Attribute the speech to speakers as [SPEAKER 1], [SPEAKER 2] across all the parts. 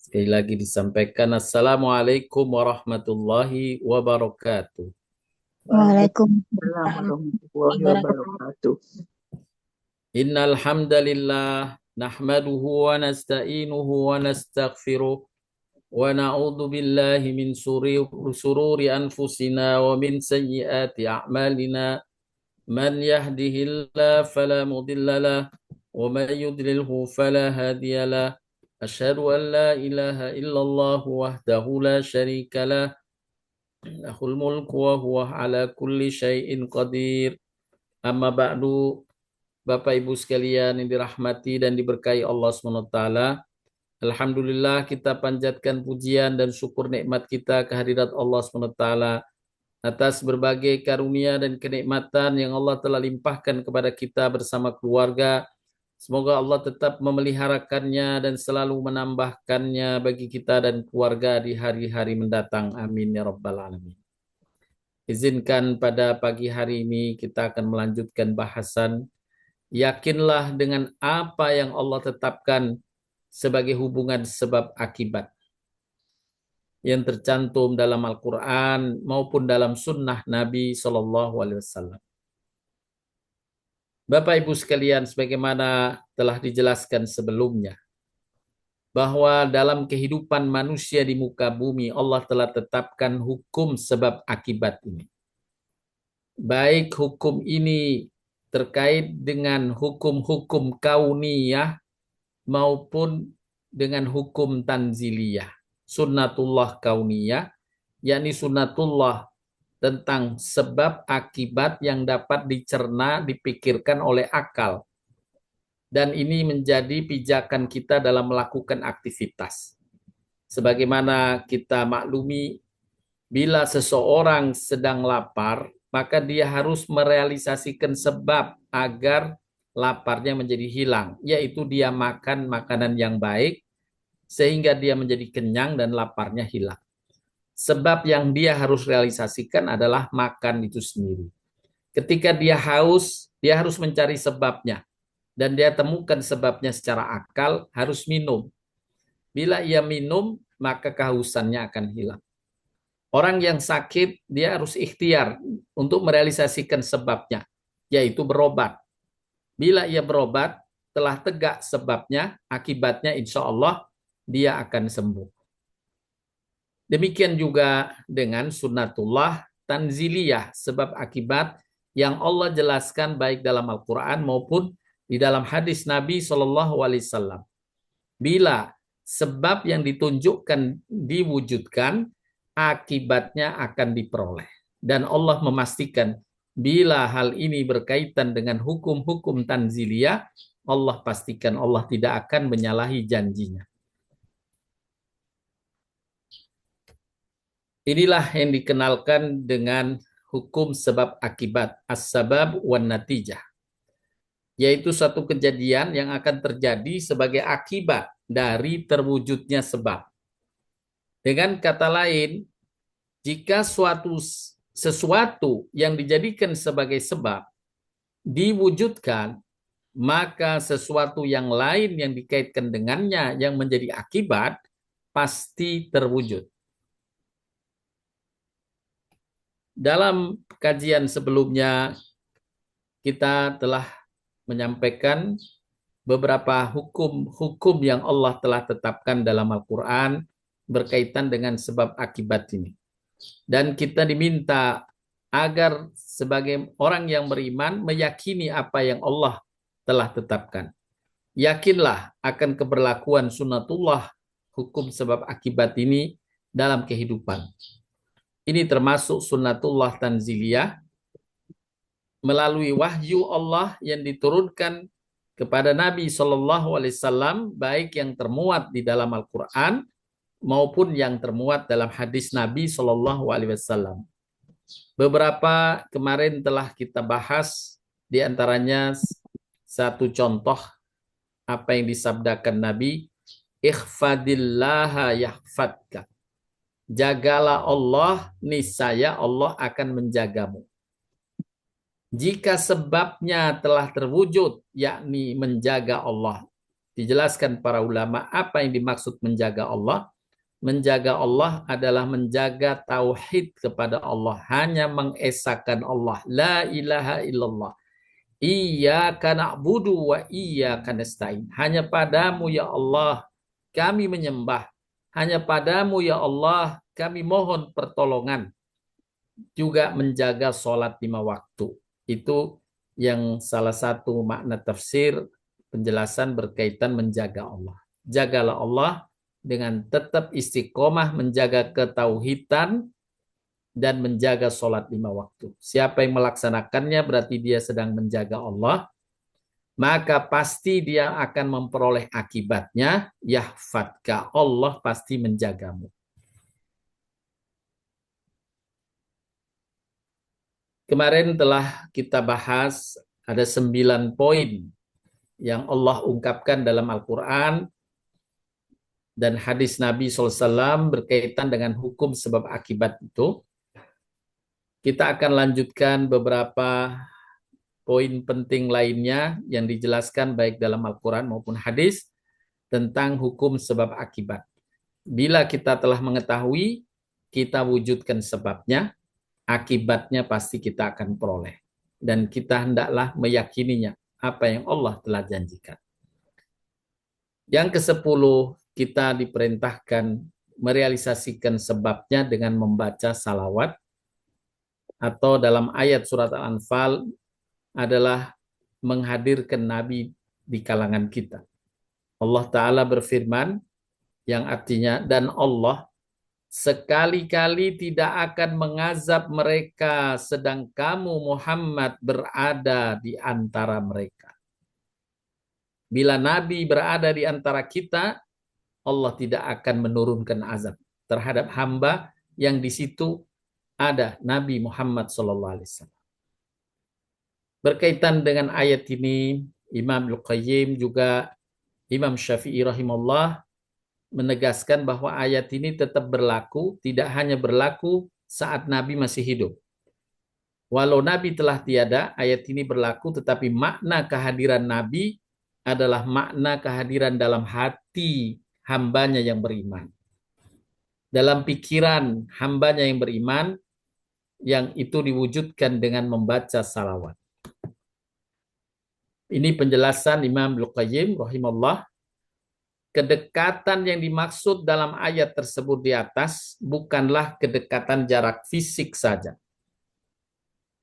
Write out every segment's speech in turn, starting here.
[SPEAKER 1] Sekali lagi disampaikan Assalamualaikum warahmatullahi wabarakatuh.
[SPEAKER 2] Waalaikumsalam
[SPEAKER 3] Waalaikumsalam
[SPEAKER 2] warahmatullahi
[SPEAKER 3] warahmatullahi
[SPEAKER 2] wabarakatuh.
[SPEAKER 3] wabarakatuh.
[SPEAKER 1] Innal hamdalillah nahmaduhu wa nasta'inuhu wa nastaghfiruh wa na'udzu billahi min sururi anfusina wa min sayyiati a'malina man yahdihillahu fala mudhillalah wa man yudlilhu fala hadiyalah. Asyhadu an la ilaha illallah wahdahu la syarikalah lahul mulku wa huwa ala kulli syai'in qadir. Amma ba'du, Bapak Ibu sekalian yang dirahmati dan diberkahi Allah SWT. Alhamdulillah kita panjatkan pujian dan syukur nikmat kita kehadirat Allah SWT atas berbagai karunia dan kenikmatan yang Allah telah limpahkan kepada kita bersama keluarga. Semoga Allah tetap memeliharakannya dan selalu menambahkannya bagi kita dan keluarga di hari-hari mendatang. Amin ya rabbal alamin. Izinkan pada pagi hari ini kita akan melanjutkan bahasan yakinlah dengan apa yang Allah tetapkan sebagai hubungan sebab akibat yang tercantum dalam Al-Quran maupun dalam sunnah Nabi SAW. Bapak Ibu sekalian, sebagaimana telah dijelaskan sebelumnya, bahwa dalam kehidupan manusia di muka bumi Allah telah tetapkan hukum sebab akibat ini. Baik hukum ini terkait dengan hukum-hukum kauniyah maupun dengan hukum tanziliyah. Sunnatullah kauniyah, yakni sunnatullah tentang sebab akibat yang dapat dicerna, dipikirkan oleh akal. Dan ini menjadi pijakan kita dalam melakukan aktivitas. Sebagaimana kita maklumi, bila seseorang sedang lapar, maka dia harus merealisasikan sebab agar laparnya menjadi hilang, yaitu dia makan makanan yang baik, sehingga dia menjadi kenyang dan laparnya hilang. Sebab yang dia harus realisasikan adalah makan itu sendiri. Ketika dia haus, dia harus mencari sebabnya. Dan dia temukan sebabnya secara akal, harus minum. Bila ia minum, maka kehausannya akan hilang. Orang yang sakit, dia harus ikhtiar untuk merealisasikan sebabnya, yaitu berobat. Bila ia berobat, telah tegak sebabnya, akibatnya insya Allah dia akan sembuh. Demikian juga dengan sunnatullah tanziliyah, sebab akibat yang Allah jelaskan baik dalam Al-Quran maupun di dalam hadis Nabi SAW. Bila sebab yang ditunjukkan diwujudkan, akibatnya akan diperoleh. Dan Allah memastikan bila hal ini berkaitan dengan hukum-hukum tanziliyah, Allah pastikan Allah tidak akan menyalahi janjinya. Inilah yang dikenalkan dengan hukum sebab akibat, as-sabab wan natijah, yaitu satu kejadian yang akan terjadi sebagai akibat dari terwujudnya sebab. Dengan kata lain, jika sesuatu yang dijadikan sebagai sebab diwujudkan, maka sesuatu yang lain yang dikaitkan dengannya yang menjadi akibat pasti terwujud. Dalam kajian sebelumnya kita telah menyampaikan beberapa hukum-hukum yang Allah telah tetapkan dalam Al-Quran berkaitan dengan sebab akibat ini. Dan kita diminta agar sebagai orang yang beriman meyakini apa yang Allah telah tetapkan. Yakinlah akan keberlakuan sunnatullah, hukum sebab akibat ini dalam kehidupan. Ini termasuk sunnatullah tanziliyah melalui wahyu Allah yang diturunkan kepada Nabi SAW, baik yang termuat di dalam Al-Quran maupun yang termuat dalam hadis Nabi SAW. Beberapa kemarin telah kita bahas, di antaranya satu contoh apa yang disabdakan Nabi, ikhfadillaha yahfadka. Jagalah Allah, niscaya Allah akan menjagamu. Jika sebabnya telah terwujud, yakni menjaga Allah, Dijelaskan para ulama apa yang dimaksud menjaga Allah. Menjaga Allah adalah menjaga tauhid kepada Allah, hanya mengesahkan Allah, la ilaha illallah. Iyyaka na'budu wa iyyaka nasta'in. Hanya padamu ya Allah kami menyembah. Hanya padamu ya Allah kami mohon pertolongan. Juga menjaga sholat 5 waktu. Itu yang salah satu makna tafsir penjelasan berkaitan menjaga Allah. Jagalah Allah dengan tetap istiqomah menjaga ketauhidan dan menjaga sholat 5 waktu. Siapa yang melaksanakannya berarti dia sedang menjaga Allah, maka pasti dia akan memperoleh akibatnya, yahfadka, Allah pasti menjagamu. Kemarin telah kita bahas ada 9 poin yang Allah ungkapkan dalam Al-Quran dan hadis Nabi SAW berkaitan dengan hukum sebab akibat itu. Kita akan lanjutkan beberapa poin penting lainnya yang dijelaskan baik dalam Al-Quran maupun hadis tentang hukum sebab akibat. Bila kita telah mengetahui, kita wujudkan sebabnya, akibatnya pasti kita akan peroleh. Dan kita hendaklah meyakininya, apa yang Allah telah janjikan. Yang ke-10, kita diperintahkan merealisasikan sebabnya dengan membaca salawat, atau dalam ayat surat Al-Anfal adalah menghadirkan Nabi di kalangan kita. Allah Ta'ala berfirman, yang artinya, dan Allah sekali-kali tidak akan mengazab mereka sedang kamu Muhammad berada di antara mereka. Bila Nabi berada di antara kita, Allah tidak akan menurunkan azab terhadap hamba yang di situ ada Nabi Muhammad SAW. Berkaitan dengan ayat ini, Imam Al-Qayyim juga Imam Syafi'i rahimahullah menegaskan bahwa ayat ini tetap berlaku, tidak hanya berlaku saat Nabi masih hidup. Walau Nabi telah tiada, ayat ini berlaku, tetapi makna kehadiran Nabi adalah makna kehadiran dalam hati hambanya yang beriman. Dalam pikiran hambanya yang beriman, yang itu diwujudkan dengan membaca salawat. Ini penjelasan Imam Al-Qayyim rahimahullah. Kedekatan yang dimaksud dalam ayat tersebut di atas bukanlah kedekatan jarak fisik saja.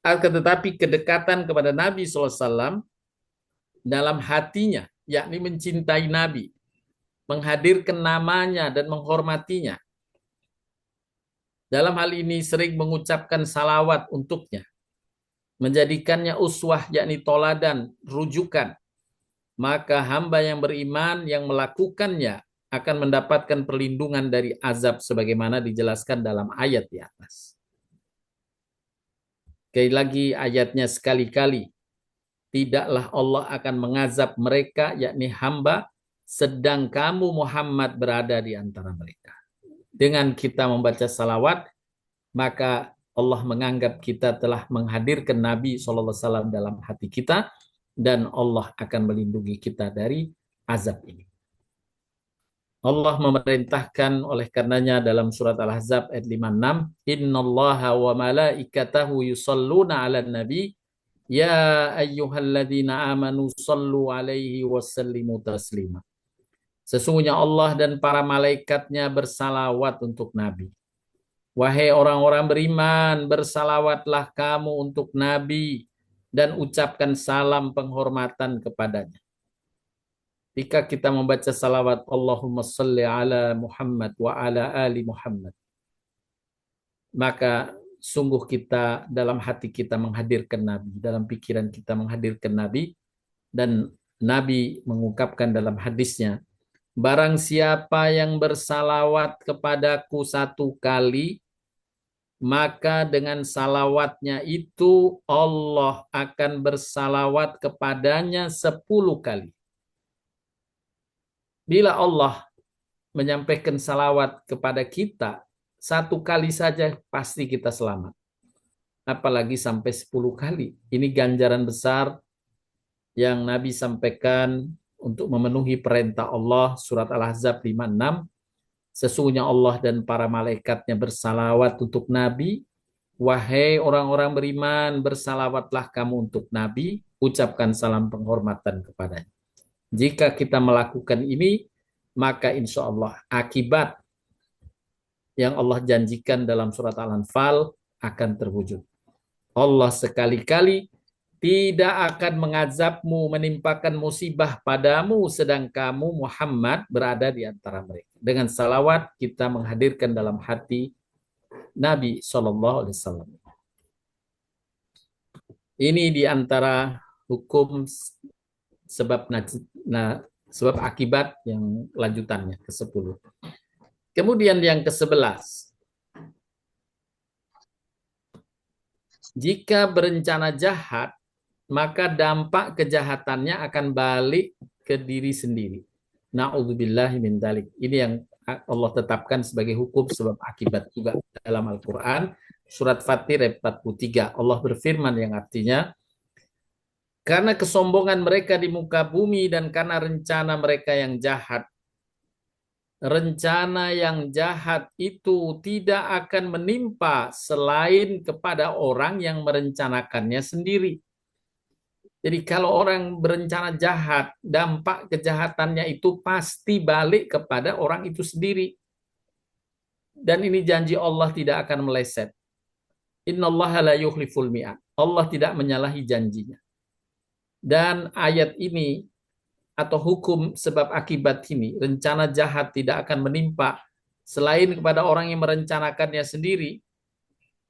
[SPEAKER 1] Tetapi kedekatan kepada Nabi SAW dalam hatinya, yakni mencintai Nabi, menghadirkan namanya dan menghormatinya. Dalam hal ini sering mengucapkan salawat untuknya, menjadikannya uswah, yakni toladan, rujukan. Maka hamba yang beriman yang melakukannya akan mendapatkan perlindungan dari azab sebagaimana dijelaskan dalam ayat di atas. Sekali lagi ayatnya sekali-kali. Tidaklah Allah akan mengazab mereka, yakni hamba, sedang kamu Muhammad berada di antara mereka. Dengan kita membaca salawat, maka Allah menganggap kita telah menghadirkan Nabi SAW dalam hati kita, dan Allah akan melindungi kita dari azab ini. Allah memerintahkan oleh karenanya dalam surat Al-Ahzab ayat 56, Innallaha wa malaikatahu yusalluna 'alan nabi ya ayyuhalladzina amanu sallu 'alaihi wasallimu taslima. Sesungguhnya Allah dan para malaikatnya bersalawat untuk Nabi. Wahai orang-orang beriman, bersalawatlah kamu untuk Nabi dan ucapkan salam penghormatan kepadanya. Jika kita membaca salawat Allahumma salli ala Muhammad wa ala ali Muhammad, maka sungguh kita dalam hati kita menghadirkan Nabi, dalam pikiran kita menghadirkan Nabi, dan Nabi mengungkapkan dalam hadisnya, barang siapa yang bersalawat kepadaku 1 kali, maka dengan salawatnya itu Allah akan bersalawat kepadanya 10 kali. Bila Allah menyampaikan salawat kepada kita 1 kali saja, pasti kita selamat. Apalagi sampai 10 kali. Ini ganjaran besar yang Nabi sampaikan untuk memenuhi perintah Allah, surat Al-Ahzab 56. Sesungguhnya Allah dan para malaikatnya bersalawat untuk Nabi. Wahai orang-orang beriman, bersalawatlah kamu untuk Nabi, ucapkan salam penghormatan kepadanya. Jika kita melakukan ini, maka insya Allah akibat yang Allah janjikan dalam surat Al-Anfal akan terwujud. Allah sekali-kali tidak akan mengazabmu, menimpakan musibah padamu, sedang kamu Muhammad berada di antara mereka. Dengan salawat kita menghadirkan dalam hati Nabi SAW. Ini di antara hukum sebab akibat yang lanjutannya ke-10. Kemudian yang ke-11. Jika berencana jahat, maka dampak kejahatannya akan balik ke diri sendiri. Na'udzubillahi min dzalik. Ini yang Allah tetapkan sebagai hukum sebab akibat juga dalam Al-Quran. Surat Fatir ayat 43. Allah berfirman yang artinya, karena kesombongan mereka di muka bumi dan karena rencana mereka yang jahat. Rencana yang jahat itu tidak akan menimpa selain kepada orang yang merencanakannya sendiri. Jadi kalau orang berencana jahat, dampak kejahatannya itu pasti balik kepada orang itu sendiri. Dan ini janji Allah tidak akan meleset. Innallaha la yukhliful mi'ad. Allah tidak menyalahi janjinya. Dan ayat ini atau hukum sebab akibat ini, rencana jahat tidak akan menimpa selain kepada orang yang merencanakannya sendiri,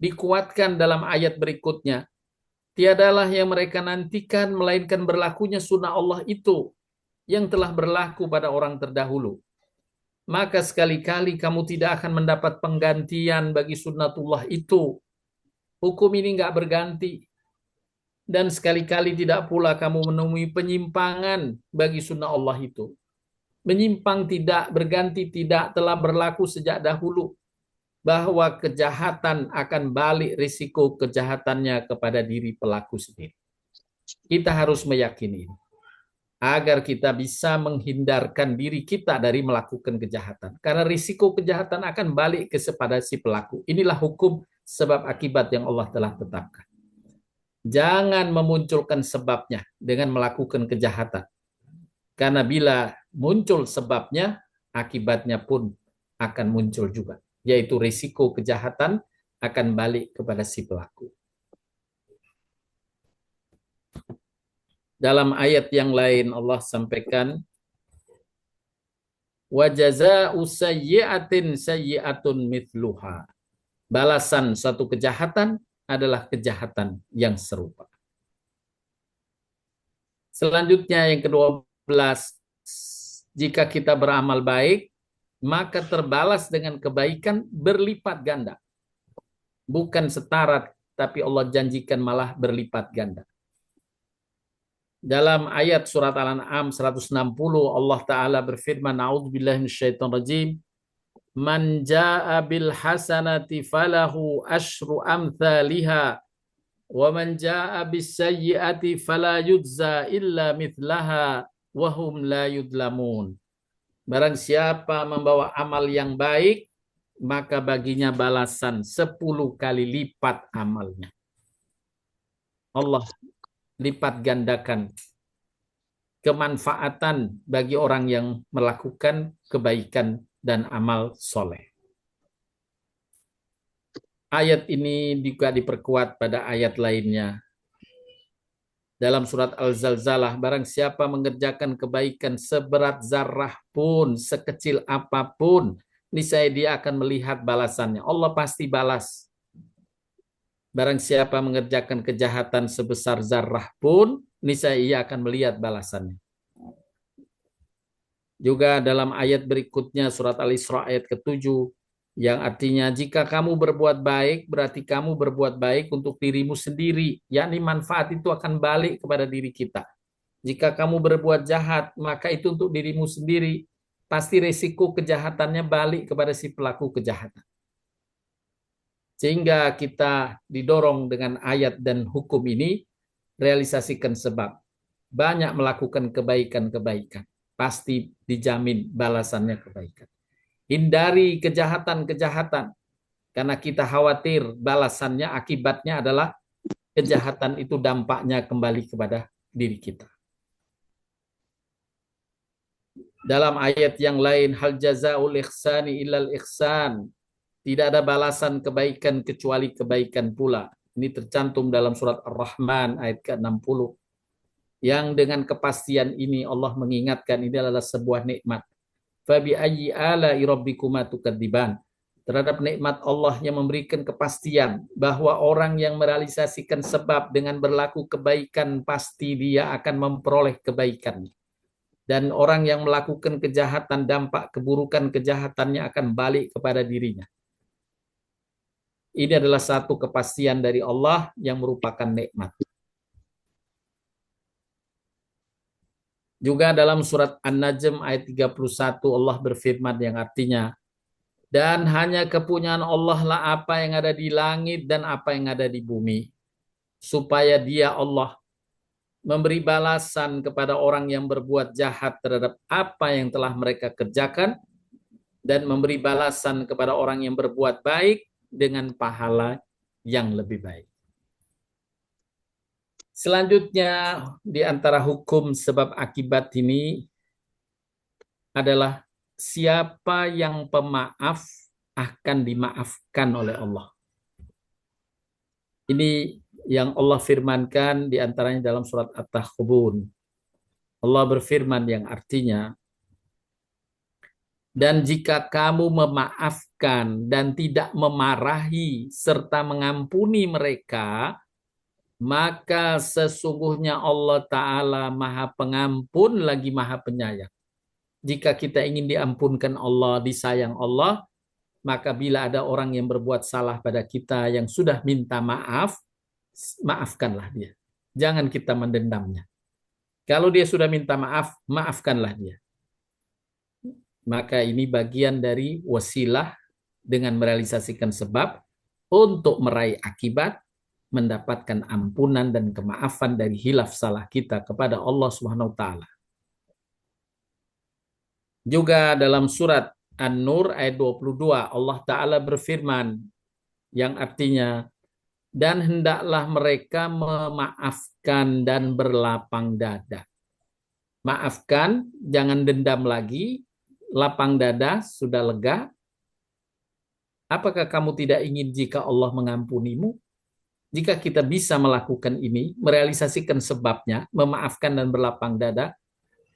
[SPEAKER 1] dikuatkan dalam ayat berikutnya. Tiadalah yang mereka nantikan melainkan berlakunya sunnah Allah itu yang telah berlaku pada orang terdahulu. Maka sekali-kali kamu tidak akan mendapat penggantian bagi sunnatullah itu. Hukum ini nggak berganti. Dan sekali-kali tidak pula kamu menemui penyimpangan bagi sunnah Allah itu. Menyimpang tidak, berganti tidak, telah berlaku sejak dahulu. Bahwa kejahatan akan balik risiko kejahatannya kepada diri pelaku sendiri. Kita harus meyakini ini. Agar kita bisa menghindarkan diri kita dari melakukan kejahatan. Karena risiko kejahatan akan balik kepada si pelaku. Inilah hukum sebab akibat yang Allah telah tetapkan. Jangan memunculkan sebabnya dengan melakukan kejahatan. Karena bila muncul sebabnya, akibatnya pun akan muncul juga. Yaitu risiko kejahatan akan balik kepada si pelaku. Dalam ayat yang lain Allah sampaikan, wa jazaa'u sayyi'atin sayyi'atun mithluha. Balasan satu kejahatan adalah kejahatan yang serupa. Selanjutnya yang ke-12, jika kita beramal baik, maka terbalas dengan kebaikan berlipat ganda. Bukan setara, tapi Allah janjikan malah berlipat ganda. Dalam ayat surat Al-An'am 160 Allah Ta'ala berfirman, A'udzubillahi minasyaitonirrajim, man jaa'a bil hasanati falahu asyru amthaliha wa man jaa'a bis sayyi'ati fala yujza illa mithlaha wa hum la yudlamun. Barang siapa membawa amal yang baik, maka baginya balasan 10 kali lipat amalnya. Allah lipat gandakan kemanfaatan bagi orang yang melakukan kebaikan dan amal soleh. Ayat ini juga diperkuat pada ayat lainnya. Dalam surat Al-Zalzalah, barang siapa mengerjakan kebaikan seberat zarrah pun, sekecil apapun, niscaya dia akan melihat balasannya. Allah pasti balas. Barang siapa mengerjakan kejahatan sebesar zarrah pun, niscaya ia akan melihat balasannya. Juga dalam ayat berikutnya, surat Al-Isra ayat ke-7, yang artinya jika kamu berbuat baik, berarti kamu berbuat baik untuk dirimu sendiri, yakni manfaat itu akan balik kepada diri kita. Jika kamu berbuat jahat, maka itu untuk dirimu sendiri, pasti risiko kejahatannya balik kepada si pelaku kejahatan. Sehingga kita didorong dengan ayat dan hukum ini, realisasikan sebab. banyak melakukan kebaikan-kebaikan, pasti dijamin balasannya kebaikan. Hindari kejahatan-kejahatan, karena kita khawatir balasannya, akibatnya adalah kejahatan itu dampaknya kembali kepada diri kita. Dalam ayat yang lain, hal jazaul ihsani illal ihsan. Tidak ada balasan kebaikan kecuali kebaikan pula. Ini tercantum dalam surat Ar-Rahman ayat ke-60. Yang dengan kepastian ini Allah mengingatkan ini adalah sebuah nikmat. Fabi ayyi ala'i rabbikuma tukadziban. Terhadap nikmat Allah yang memberikan kepastian bahwa orang yang merealisasikan sebab dengan berlaku kebaikan pasti dia akan memperoleh kebaikan. Dan orang yang melakukan kejahatan, dampak keburukan kejahatannya akan balik kepada dirinya. Ini adalah satu kepastian dari Allah yang merupakan nikmat. Juga dalam surat An-Najm ayat 31 Allah berfirman yang artinya, dan hanya kepunyaan Allah lah apa yang ada di langit dan apa yang ada di bumi. Supaya dia Allah memberi balasan kepada orang yang berbuat jahat terhadap apa yang telah mereka kerjakan, dan memberi balasan kepada orang yang berbuat baik dengan pahala yang lebih baik. Selanjutnya di antara hukum sebab akibat ini adalah siapa yang pemaaf akan dimaafkan oleh Allah. Ini yang Allah firmankan di antaranya dalam surat At-Takhabun. Allah berfirman yang artinya, dan jika kamu memaafkan dan tidak memarahi serta mengampuni mereka, maka sesungguhnya Allah Ta'ala Maha Pengampun lagi Maha Penyayang. Jika kita ingin diampunkan Allah, disayang Allah, maka bila ada orang yang berbuat salah pada kita yang sudah minta maaf, maafkanlah dia. Jangan kita mendendamnya. Kalau dia sudah minta maaf, maafkanlah dia. Maka ini bagian dari wasilah dengan merealisasikan sebab untuk meraih akibat, mendapatkan ampunan dan kemaafan dari hilaf salah kita kepada Allah Subhanahu wa taala. Juga dalam surat An-Nur ayat 22 Allah taala berfirman yang artinya, dan hendaklah mereka memaafkan dan berlapang dada. Maafkan, jangan dendam lagi, lapang dada, sudah lega. Apakah kamu tidak ingin jika Allah mengampunimu? Jika kita bisa melakukan ini, merealisasikan sebabnya, memaafkan dan berlapang dada,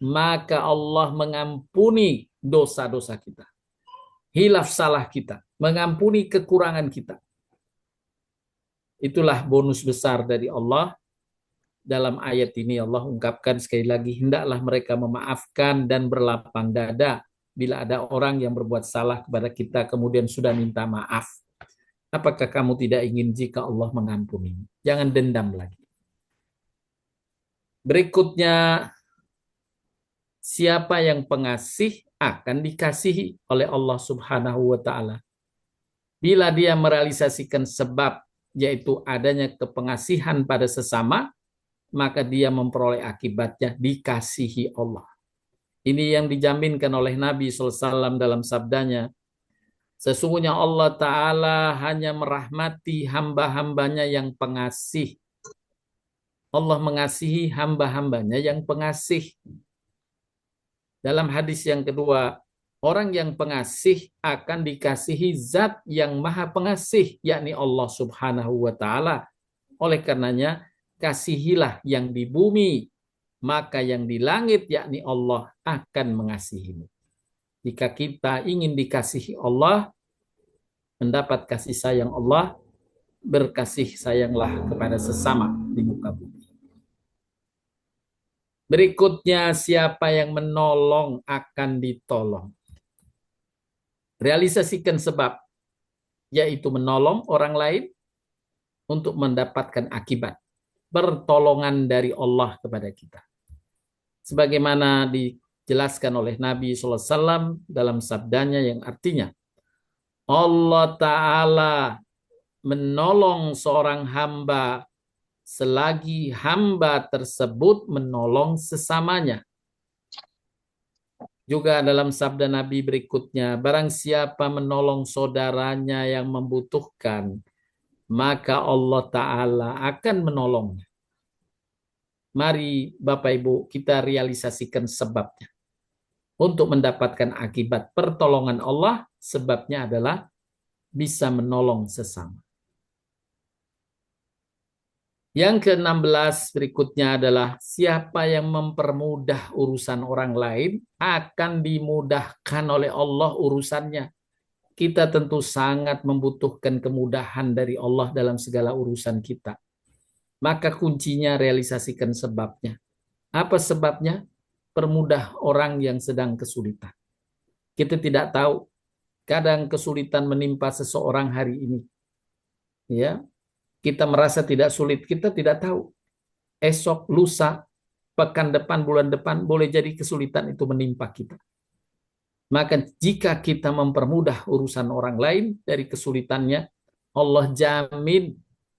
[SPEAKER 1] maka Allah mengampuni dosa-dosa kita, hilaf salah kita, mengampuni kekurangan kita. Itulah bonus besar dari Allah. Dalam ayat ini Allah ungkapkan sekali lagi, hendaklah mereka memaafkan dan berlapang dada bila ada orang yang berbuat salah kepada kita kemudian sudah minta maaf. Apakah kamu tidak ingin jika Allah mengampuni? Jangan dendam lagi. Berikutnya, siapa yang pengasih akan dikasihi oleh Allah Subhanahu wa taala. Bila dia merealisasikan sebab, yaitu adanya kepengasihan pada sesama, maka dia memperoleh akibatnya dikasihi Allah. Ini yang dijaminkan oleh Nabi SAW dalam sabdanya, sesungguhnya Allah Ta'ala hanya merahmati hamba-hambanya yang pengasih. Allah mengasihi hamba-hambanya yang pengasih. Dalam hadis yang kedua, orang yang pengasih akan dikasihi zat yang maha pengasih, yakni Allah Subhanahu wa Ta'ala. Oleh karenanya, kasihilah yang di bumi, maka yang di langit, yakni Allah, akan mengasihimu. Jika kita ingin dikasihi Allah, mendapat kasih sayang Allah, berkasih sayanglah kepada sesama di muka bumi. Berikutnya, siapa yang menolong akan ditolong. Realisasikan sebab, yaitu menolong orang lain untuk mendapatkan akibat. Pertolongan dari Allah kepada kita. Sebagaimana dijelaskan oleh Nabi SAW dalam sabdanya yang artinya, Allah Ta'ala menolong seorang hamba selagi hamba tersebut menolong sesamanya. Juga dalam sabda Nabi berikutnya, barang siapa menolong saudaranya yang membutuhkan, maka Allah Ta'ala akan menolongnya. Mari Bapak Ibu kita realisasikan sebabnya. Untuk mendapatkan akibat pertolongan Allah, sebabnya adalah bisa menolong sesama. Yang ke-16 berikutnya adalah siapa yang mempermudah urusan orang lain akan dimudahkan oleh Allah urusannya. Kita tentu sangat membutuhkan kemudahan dari Allah dalam segala urusan kita. Maka kuncinya realisasikan sebabnya. Apa sebabnya? Permudah orang yang sedang kesulitan. Kita tidak tahu, kadang kesulitan menimpa seseorang hari ini. Ya, kita merasa tidak sulit, kita tidak tahu. Esok, lusa, pekan depan, bulan depan, boleh jadi kesulitan itu menimpa kita. Maka jika kita mempermudah urusan orang lain dari kesulitannya, Allah jamin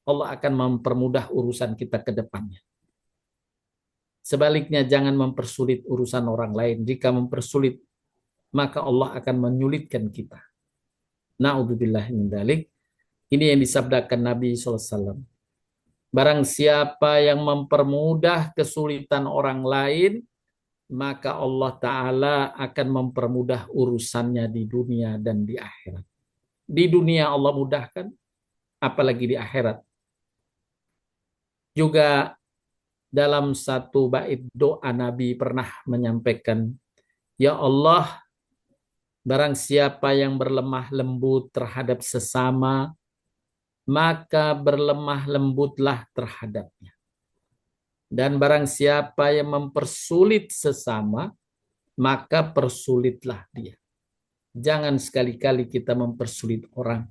[SPEAKER 1] Allah akan mempermudah urusan kita ke depannya. Sebaliknya jangan mempersulit urusan orang lain. Jika mempersulit, maka Allah akan menyulitkan kita. Na'udzubillah min dzalik. Ini yang disabdakan Nabi SAW. Barang siapa yang mempermudah kesulitan orang lain, maka Allah Ta'ala akan mempermudah urusannya di dunia dan di akhirat. Di dunia Allah mudahkan, apalagi di akhirat. Juga dalam satu bait doa Nabi pernah menyampaikan, Ya Allah, barang siapa yang berlemah lembut terhadap sesama, maka berlemah lembutlah terhadapnya. Dan barang siapa yang mempersulit sesama, maka persulitlah dia. Jangan sekali-kali kita mempersulit orang.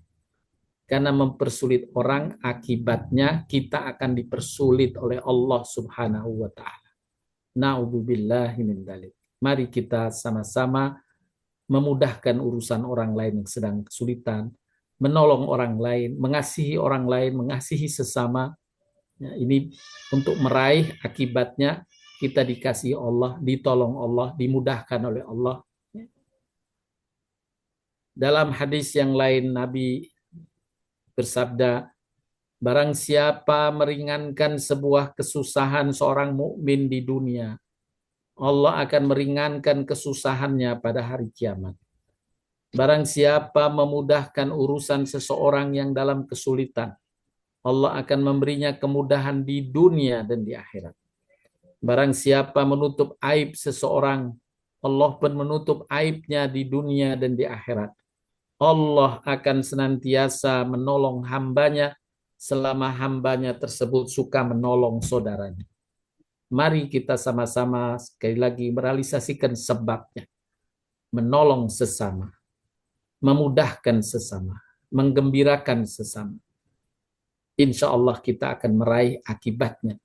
[SPEAKER 1] Karena mempersulit orang, akibatnya kita akan dipersulit oleh Allah Subhanahu wa Ta'ala. Na'udzubillahi min dzalik. Mari kita sama-sama memudahkan urusan orang lain yang sedang kesulitan, menolong orang lain, mengasihi orang lain, mengasihi sesama. Ya, ini untuk meraih akibatnya kita dikasihi Allah, ditolong Allah, dimudahkan oleh Allah. Dalam hadis yang lain Nabi bersabda, barang siapa meringankan sebuah kesusahan seorang mukmin di dunia, Allah akan meringankan kesusahannya pada hari kiamat. Barang siapa memudahkan urusan seseorang yang dalam kesulitan, Allah akan memberinya kemudahan di dunia dan di akhirat. Barang siapa menutup aib seseorang, Allah pun menutup aibnya di dunia dan di akhirat. Allah akan senantiasa menolong hambanya selama hambanya tersebut suka menolong saudaranya. Mari kita sama-sama sekali lagi merealisasikan sebabnya. Menolong sesama, memudahkan sesama, menggembirakan sesama. Insya Allah kita akan meraih akibatnya.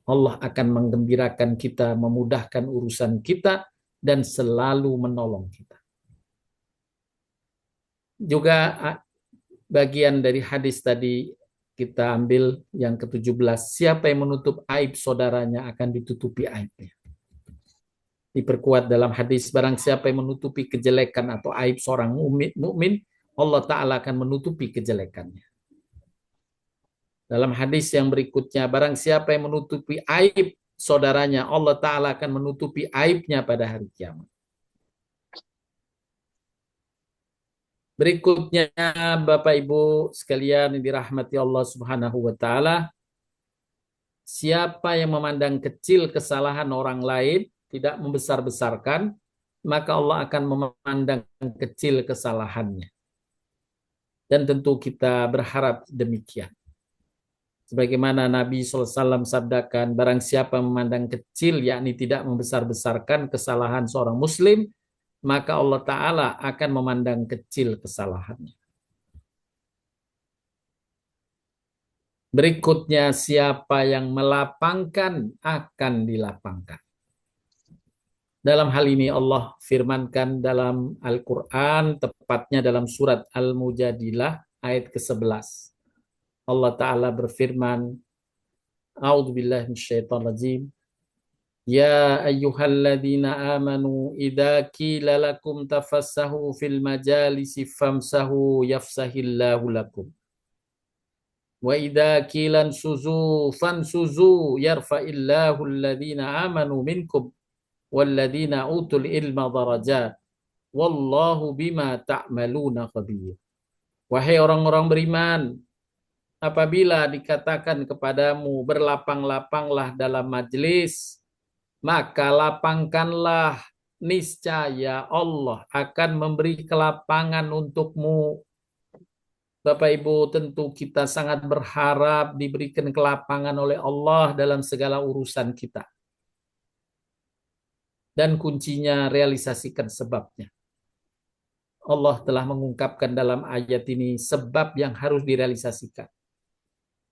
[SPEAKER 1] Allah akan menggembirakan kita, memudahkan urusan kita, dan selalu menolong kita. Juga bagian dari hadis tadi kita ambil yang ke-17. Siapa yang menutup aib saudaranya akan ditutupi aibnya. Diperkuat dalam hadis, barang siapa yang menutupi kejelekan atau aib seorang mukmin, Allah Ta'ala akan menutupi kejelekannya. Dalam hadis yang berikutnya, barang siapa yang menutupi aib saudaranya, Allah Ta'ala akan menutupi aibnya pada hari kiamat. Berikutnya, Bapak Ibu sekalian yang dirahmati Allah Subhanahu wa Ta'ala, siapa yang memandang kecil kesalahan orang lain, tidak membesar-besarkan, maka Allah akan memandang kecil kesalahannya. Dan tentu kita berharap demikian. Sebagaimana Nabi SAW sabdakan, barang siapa memandang kecil, yakni tidak membesar-besarkan kesalahan seorang muslim, maka Allah Ta'ala akan memandang kecil kesalahannya. Berikutnya, siapa yang melapangkan akan dilapangkan. Dalam hal ini Allah firmankan dalam Al-Quran, tepatnya dalam surat Al-Mujadilah ayat ke-11. Allah Ta'ala berfirman, A'udzubillahi minasyaitonirrajim. Ya ayyuhalladzina amanu idza qila lakum tafassahu fil majalisi famsahu yafsahillahu lakum. Wa idza qila suzu fansuzu yarfa'illahu alladzina amanu minkum walladzina utul ilma darajat. Wallahu bima ta'maluna khabir. Wahai orang-orang beriman, apabila dikatakan kepadamu berlapang-lapanglah dalam majelis, maka lapangkanlah, niscaya Allah akan memberi kelapangan untukmu. Bapak Ibu, tentu kita sangat berharap diberikan kelapangan oleh Allah dalam segala urusan kita. Dan kuncinya realisasikan sebabnya. Allah telah mengungkapkan dalam ayat ini sebab yang harus direalisasikan,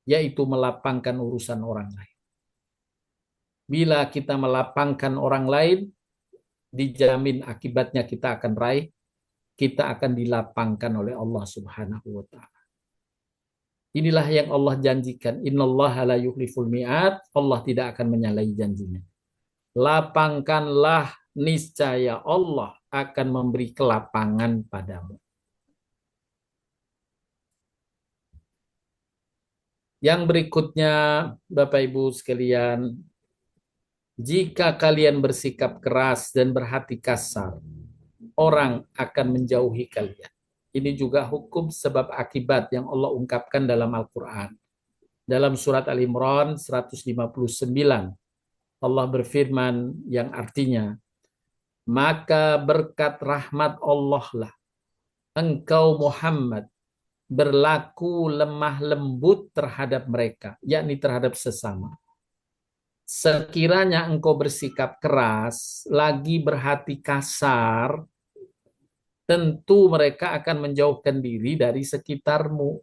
[SPEAKER 1] yaitu melapangkan urusan orang lain. Bila kita melapangkan orang lain, dijamin akibatnya kita akan raih, kita akan dilapangkan oleh Allah Subhanahu wa taala. Inilah yang Allah janjikan, innallaha la yukhliful mi'ad, Allah tidak akan menyalahi janjinya. Lapangkanlah, niscaya Allah akan memberi kelapangan padamu. Yang berikutnya, Bapak Ibu sekalian, jika kalian bersikap keras dan berhati kasar, orang akan menjauhi kalian. Ini juga hukum sebab akibat yang Allah ungkapkan dalam Al-Quran. Dalam surat Al-Imran 159, Allah berfirman yang artinya, maka berkat rahmat Allah lah engkau Muhammad berlaku lemah lembut terhadap mereka, yakni terhadap sesama. Sekiranya engkau bersikap keras, lagi berhati kasar, tentu mereka akan menjauhkan diri dari sekitarmu.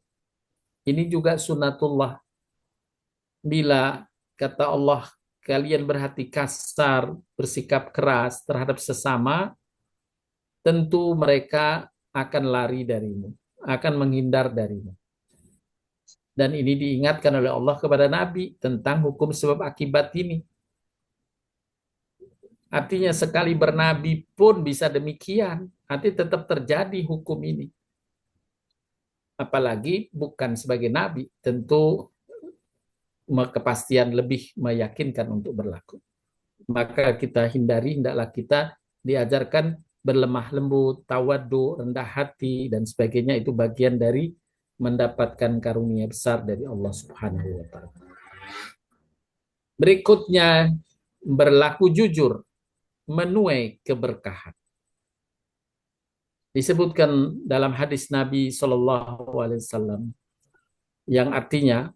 [SPEAKER 1] Ini juga sunatullah. Bila kata Allah, kalian berhati kasar, bersikap keras terhadap sesama, tentu mereka akan lari darimu, akan menghindar darimu. Dan ini diingatkan oleh Allah kepada Nabi tentang hukum sebab akibat ini. Artinya sekali bernabi pun bisa demikian. Nanti tetap terjadi hukum ini. Apalagi bukan sebagai nabi, tentu kepastian lebih meyakinkan untuk berlaku. Maka kita hindari, hendaklah kita diajarkan berlemah lembut, tawadhu, rendah hati, dan sebagainya. Itu bagian dari mendapatkan karunia besar dari Allah Subhanahu wa taala. Berikutnya, berlaku jujur menuai keberkahan. Disebutkan dalam hadis Nabi SAW yang artinya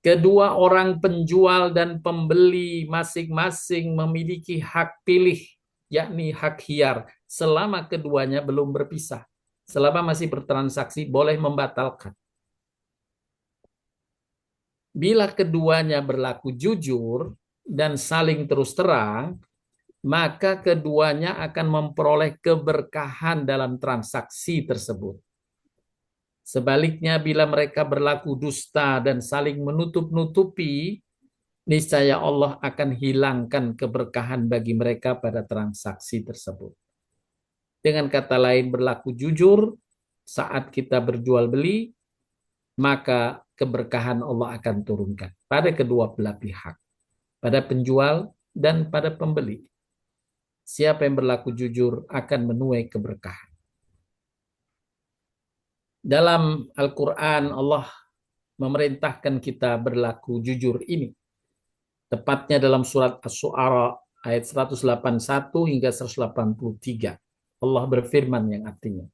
[SPEAKER 1] kedua orang penjual dan pembeli masing-masing memiliki hak pilih, yakni hak khiyar, selama keduanya belum berpisah. Selama masih bertransaksi boleh membatalkan. Bila keduanya berlaku jujur dan saling terus terang, maka keduanya akan memperoleh keberkahan dalam transaksi tersebut. Sebaliknya, bila mereka berlaku dusta dan saling menutup-nutupi, niscaya Allah akan hilangkan keberkahan bagi mereka pada transaksi tersebut. Dengan kata lain, berlaku jujur saat kita berjual beli, maka keberkahan Allah akan turunkan pada kedua belah pihak, pada penjual dan pada pembeli. Siapa yang berlaku jujur akan menuai keberkahan. Dalam Al-Quran, Allah memerintahkan kita berlaku jujur ini. Tepatnya dalam surat Asy-Syu'ara ayat 181 hingga 183. Allah berfirman yang artinya,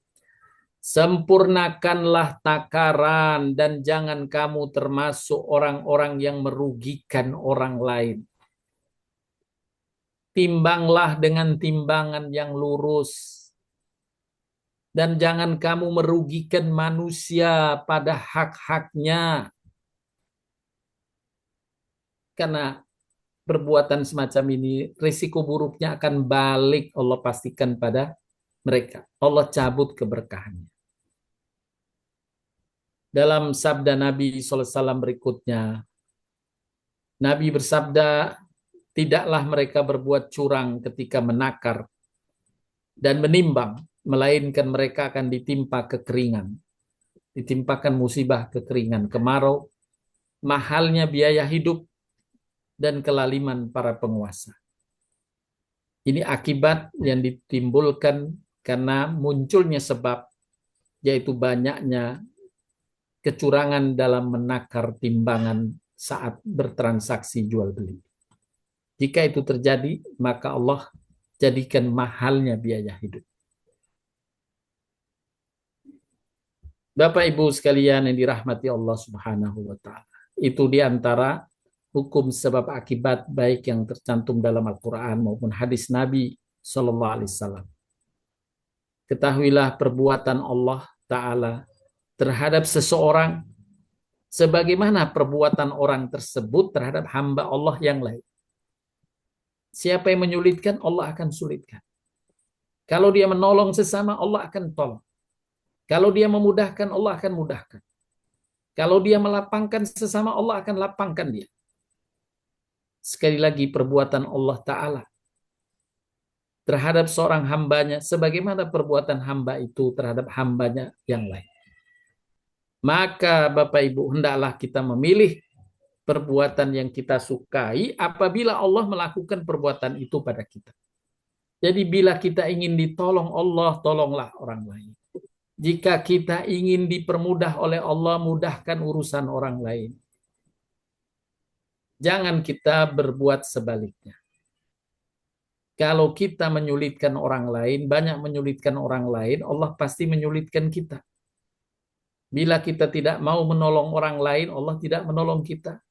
[SPEAKER 1] sempurnakanlah takaran dan jangan kamu termasuk orang-orang yang merugikan orang lain. Timbanglah dengan timbangan yang lurus. Dan jangan kamu merugikan manusia pada hak-haknya. Karena perbuatan semacam ini, risiko buruknya akan balik Allah pastikan pada mereka. Allah cabut keberkahannya. Dalam sabda Nabi SAW berikutnya, Nabi bersabda, tidaklah mereka berbuat curang ketika menakar dan menimbang, melainkan mereka akan ditimpa kekeringan, ditimpakan musibah kekeringan, kemarau, mahalnya biaya hidup, dan kelaliman para penguasa. Ini akibat yang ditimbulkan karena munculnya sebab, yaitu banyaknya kecurangan dalam menakar timbangan saat bertransaksi jual beli. Jika itu terjadi, maka Allah jadikan mahalnya biaya hidup. Bapak Ibu sekalian yang dirahmati Allah Subhanahu wa taala. Itu di antara hukum sebab akibat baik yang tercantum dalam Al-Qur'an maupun hadis Nabi sallallahu alaihi wasallam. Ketahuilah perbuatan Allah taala terhadap seseorang sebagaimana perbuatan orang tersebut terhadap hamba Allah yang lain. Siapa yang menyulitkan, Allah akan sulitkan. Kalau dia menolong sesama, Allah akan tolong. Kalau dia memudahkan, Allah akan mudahkan. Kalau dia melapangkan sesama, Allah akan lapangkan dia. Sekali lagi, perbuatan Allah Ta'ala terhadap seorang hambanya, sebagaimana perbuatan hamba itu terhadap hambanya yang lain. Maka Bapak Ibu, hendaklah kita memilih perbuatan yang kita sukai apabila Allah melakukan perbuatan itu pada kita. Jadi bila kita ingin ditolong Allah, tolonglah orang lain. Jika kita ingin dipermudah oleh Allah, mudahkan urusan orang lain. Jangan kita berbuat sebaliknya. Kalau kita menyulitkan orang lain, banyak menyulitkan orang lain, Allah pasti menyulitkan kita. Bila kita tidak mau menolong orang lain, Allah tidak menolong kita.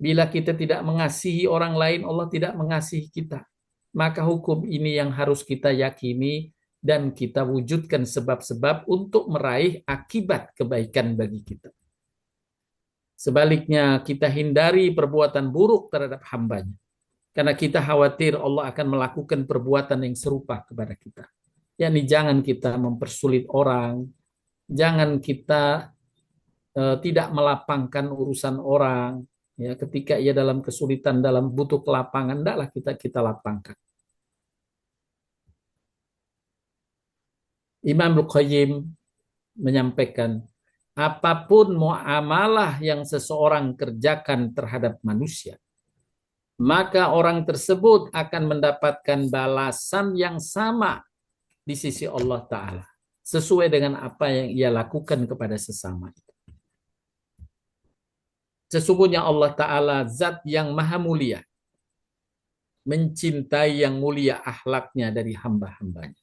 [SPEAKER 1] Bila kita tidak mengasihi orang lain, Allah tidak mengasihi kita. Maka hukum ini yang harus kita yakini dan kita wujudkan sebab-sebab untuk meraih akibat kebaikan bagi kita. Sebaliknya, kita hindari perbuatan buruk terhadap hambanya. Karena kita khawatir Allah akan melakukan perbuatan yang serupa kepada kita. Yani jangan kita mempersulit orang, jangan kita tidak melapangkan urusan orang. Ya, ketika ia dalam kesulitan, dalam butuh kelapangan, hendaklah kita lapangkan. Imam Al-Qayyim menyampaikan, apapun muamalah yang seseorang kerjakan terhadap manusia, maka orang tersebut akan mendapatkan balasan yang sama di sisi Allah Ta'ala, sesuai dengan apa yang ia lakukan kepada sesama. Sesungguhnya Allah Ta'ala zat yang maha mulia, mencintai yang mulia akhlaknya dari hamba-hambanya.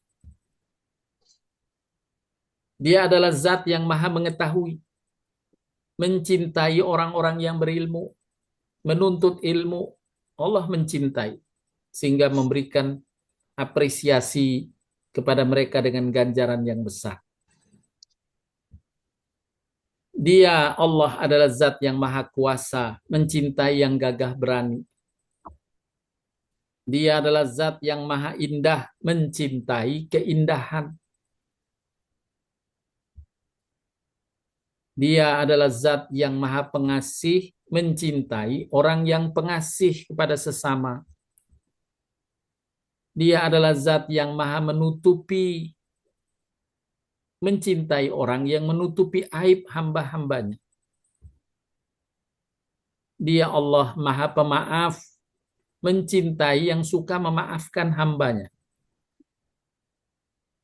[SPEAKER 1] Dia adalah zat yang maha mengetahui, mencintai orang-orang yang berilmu, menuntut ilmu. Allah mencintai, sehingga memberikan apresiasi kepada mereka dengan ganjaran yang besar. Dia, Allah, adalah zat yang maha kuasa, mencintai yang gagah berani. Dia adalah zat yang maha indah, mencintai keindahan. Dia adalah zat yang maha pengasih, mencintai orang yang pengasih kepada sesama. Dia adalah zat yang maha menutupi, mencintai orang yang menutupi aib hamba-hambanya. Dia Allah maha pemaaf, mencintai yang suka memaafkan hambanya.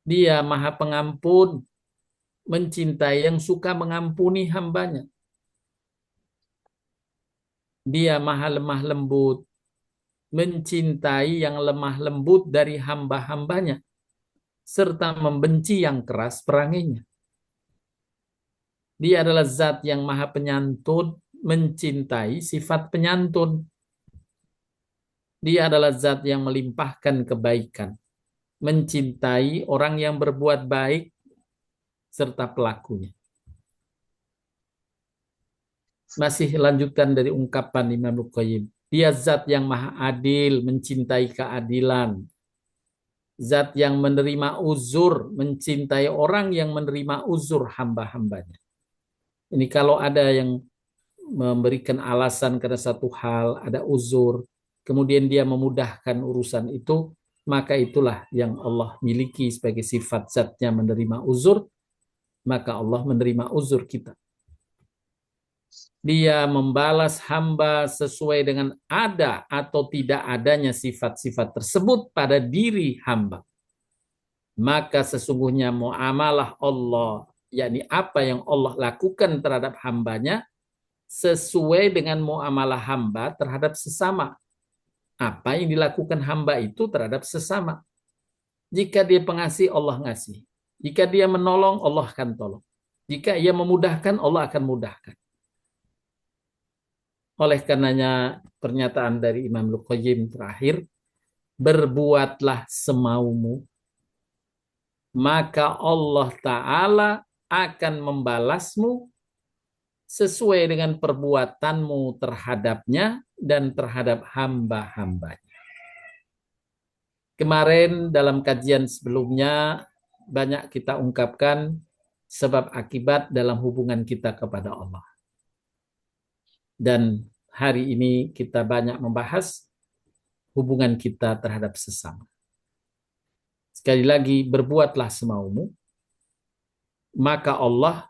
[SPEAKER 1] Dia maha pengampun, mencintai yang suka mengampuni hambanya. Dia maha lemah lembut, mencintai yang lemah lembut dari hamba-hambanya, serta membenci yang keras peranginya. Dia adalah zat yang maha penyantun, mencintai sifat penyantun. Dia adalah zat yang melimpahkan kebaikan, mencintai orang yang berbuat baik, serta pelakunya. Masih lanjutan dari ungkapan Imam Al-Qayyim. Dia zat yang maha adil, mencintai keadilan. Zat yang menerima uzur, mencintai orang yang menerima uzur hamba-hambanya. Ini kalau ada yang memberikan alasan karena satu hal, ada uzur, kemudian dia memudahkan urusan itu, maka itulah yang Allah miliki sebagai sifat zatnya menerima uzur, maka Allah menerima uzur kita. Dia membalas hamba sesuai dengan ada atau tidak adanya sifat-sifat tersebut pada diri hamba. Maka sesungguhnya muamalah Allah, yakni apa yang Allah lakukan terhadap hambanya, sesuai dengan muamalah hamba terhadap sesama. Apa yang dilakukan hamba itu terhadap sesama. Jika dia pengasih, Allah ngasih. Jika dia menolong, Allah akan tolong. Jika ia memudahkan, Allah akan mudahkan. Oleh karenanya pernyataan dari Imam Al-Qayyim terakhir, berbuatlah semaumu, maka Allah Ta'ala akan membalasmu sesuai dengan perbuatanmu terhadapnya dan terhadap hamba-hambanya. Kemarin dalam kajian sebelumnya banyak kita ungkapkan sebab akibat dalam hubungan kita kepada Allah. Dan hari ini kita banyak membahas hubungan kita terhadap sesama. Sekali lagi, berbuatlah semaumu, maka Allah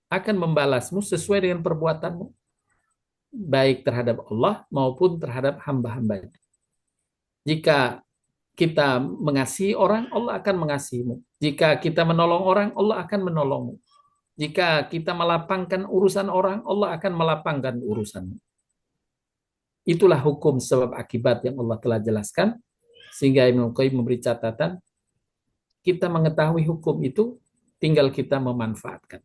[SPEAKER 1] akan membalasmu sesuai dengan perbuatanmu, baik terhadap Allah maupun terhadap hamba-hambanya. Jika kita mengasihi orang, Allah akan mengasihimu. Jika kita menolong orang, Allah akan menolongmu. Jika kita melapangkan urusan orang, Allah akan melapangkan urusanmu. Itulah hukum sebab akibat yang Allah telah jelaskan, sehingga Ibnu Qayyim memberi catatan, kita mengetahui hukum itu, tinggal kita memanfaatkan.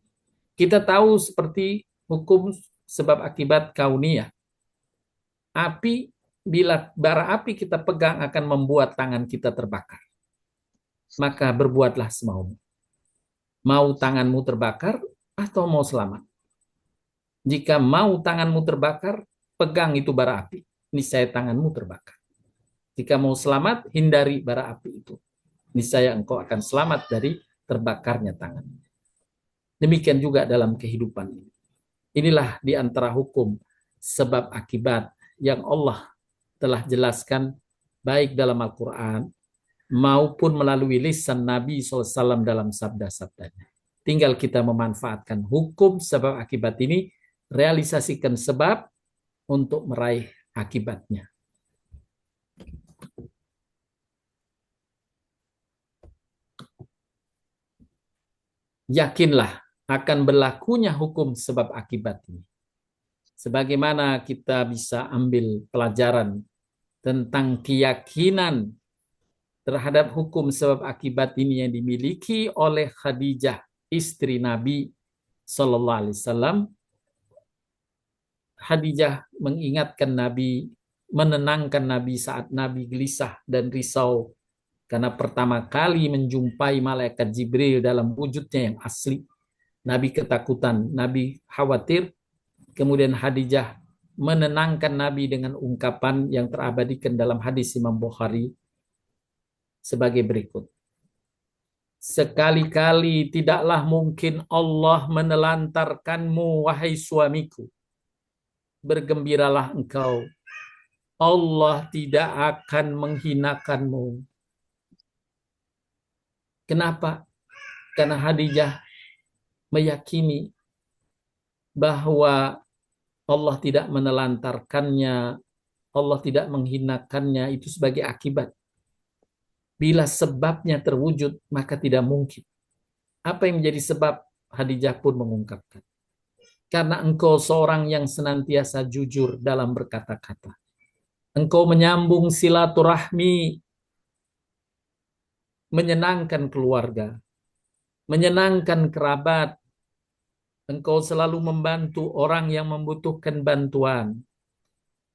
[SPEAKER 1] Kita tahu seperti hukum sebab akibat kauniyah. Api, bila bara api kita pegang akan membuat tangan kita terbakar. Maka berbuatlah semaumu. Mau tanganmu terbakar atau mau selamat. Jika mau tanganmu terbakar, pegang itu bara api. Niscaya tanganmu terbakar. Jika mau selamat, hindari bara api itu. Niscaya engkau akan selamat dari terbakarnya tangan. Demikian juga dalam kehidupan ini. Inilah di antara hukum sebab akibat yang Allah telah jelaskan baik dalam Al-Quran maupun melalui lisan Nabi SAW dalam sabda-sabdanya. Tinggal kita memanfaatkan hukum sebab akibat ini, realisasikan sebab untuk meraih akibatnya. Yakinlah akan berlakunya hukum sebab akibat ini. Sebagaimana kita bisa ambil pelajaran tentang keyakinan terhadap hukum sebab akibat ini yang dimiliki oleh Khadijah, istri Nabi Sallallahu Alaihi Wasallam. Khadijah mengingatkan Nabi, menenangkan Nabi saat Nabi gelisah dan risau karena pertama kali menjumpai malaikat Jibril dalam wujudnya yang asli. Nabi ketakutan, Nabi khawatir. Kemudian Khadijah menenangkan Nabi dengan ungkapan yang terabadikan dalam hadis Imam Bukhari sebagai berikut. Sekali-kali tidaklah mungkin Allah menelantarkanmu, wahai suamiku. Bergembiralah engkau. Allah tidak akan menghinakanmu. Kenapa? Karena Khadijah meyakini bahwa Allah tidak menelantarkannya, Allah tidak menghinakannya, itu sebagai akibat. Bila sebabnya terwujud, maka tidak mungkin. Apa yang menjadi sebab? Khadijah pun mengungkapkan. Karena engkau seorang yang senantiasa jujur dalam berkata-kata. Engkau menyambung silaturahmi, menyenangkan keluarga, menyenangkan kerabat. Engkau selalu membantu orang yang membutuhkan bantuan.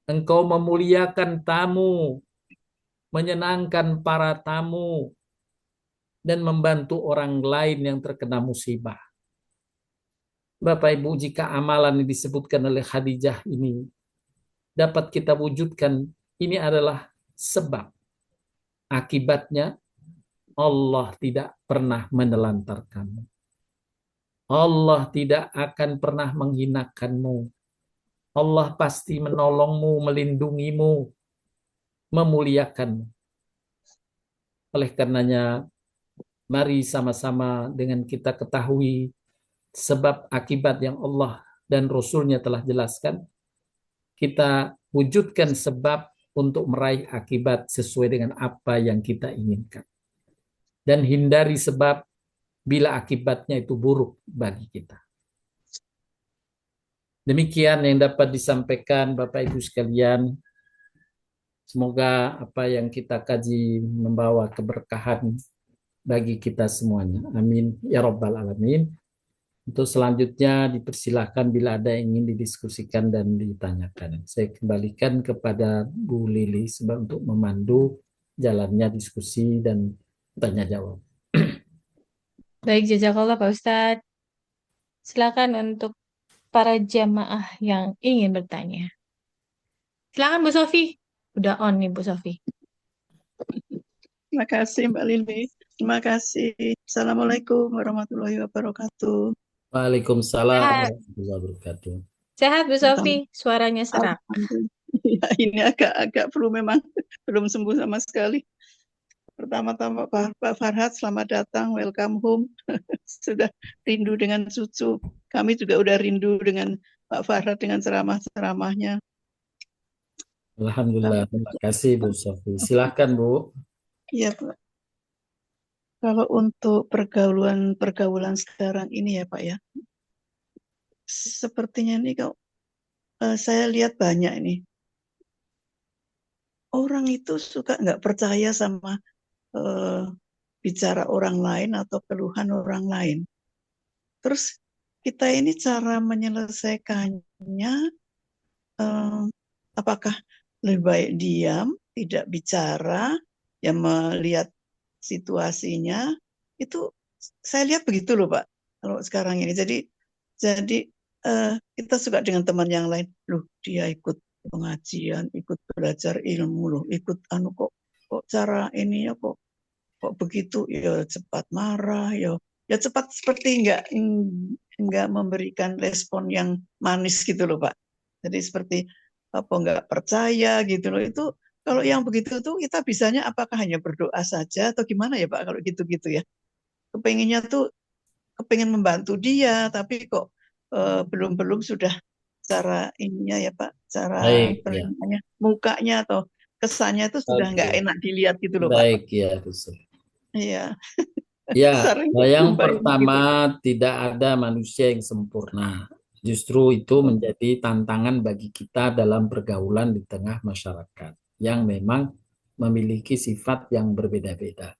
[SPEAKER 1] Engkau memuliakan tamu, menyenangkan para tamu, dan membantu orang lain yang terkena musibah. Bapak Ibu, jika amalan yang disebutkan oleh Khadijah ini dapat kita wujudkan, ini adalah sebab. Akibatnya Allah tidak pernah menelantarkanmu. Allah tidak akan pernah menghinakanmu. Allah pasti menolongmu, melindungimu, memuliakanmu. Oleh karenanya, mari sama-sama dengan kita ketahui sebab akibat yang Allah dan Rasul-Nya telah jelaskan, kita wujudkan sebab untuk meraih akibat sesuai dengan apa yang kita inginkan. Dan hindari sebab bila akibatnya itu buruk bagi kita. Demikian yang dapat disampaikan Bapak Ibu sekalian. Semoga apa yang kita kaji membawa keberkahan bagi kita semuanya. Amin. Ya Rabbal Alamin. Untuk selanjutnya dipersilahkan bila ada yang ingin didiskusikan dan ditanyakan. Saya kembalikan kepada Bu Lili sebab untuk memandu jalannya diskusi dan tanya jawab.
[SPEAKER 2] Baik, jazakallah Pak Ustadz. Silakan untuk para jamaah yang ingin bertanya. Silakan Bu Sofi. Udah on nih Bu Sofi.
[SPEAKER 3] Terima kasih Mbak Lili. Terima kasih. Assalamualaikum warahmatullahi wabarakatuh.
[SPEAKER 1] Waalaikumsalam warahmatullahi wabarakatuh.
[SPEAKER 2] Sehat Bu Sofi, suaranya serak.
[SPEAKER 3] Ya, ini agak flu memang, belum sembuh sama sekali. Pertama-tama Pak Farhad, selamat datang, welcome home. Sudah rindu dengan cucu. Kami juga udah rindu dengan Pak Farhad dengan ceramah-ceramahnya.
[SPEAKER 1] Alhamdulillah, terima kasih Bu Sofi. Silahkan Bu.
[SPEAKER 3] Iya Pak. Kalau untuk pergaulan sekarang ini ya Pak ya, sepertinya ini kok saya lihat banyak ini. Orang itu suka nggak percaya sama bicara orang lain atau keluhan orang lain. Terus kita ini cara menyelesaikannya, apakah lebih baik diam, tidak bicara, ya melihat situasinya, itu saya lihat begitu loh Pak, kalau sekarang ini. Jadi kita suka dengan teman yang lain, loh dia ikut pengajian, ikut belajar ilmu loh, ikut kok cara ininya kok begitu, ya cepat marah, ya cepat seperti nggak memberikan respon yang manis gitu loh Pak. Jadi seperti apa nggak percaya gitu loh. Itu kalau yang begitu tuh kita bisanya apakah hanya berdoa saja atau gimana ya Pak kalau gitu-gitu ya. Kepengen membantu dia tapi kok belum sudah cara ininya ya Pak, cara mukanya atau kesannya itu sudah nggak enak dilihat gitu loh Pak.
[SPEAKER 1] Baik ya, Bu Sofi.
[SPEAKER 3] Iya.
[SPEAKER 1] Ya, yang pertama tidak ada manusia yang sempurna. Justru itu menjadi tantangan bagi kita dalam pergaulan di tengah masyarakat yang memang memiliki sifat yang berbeda-beda.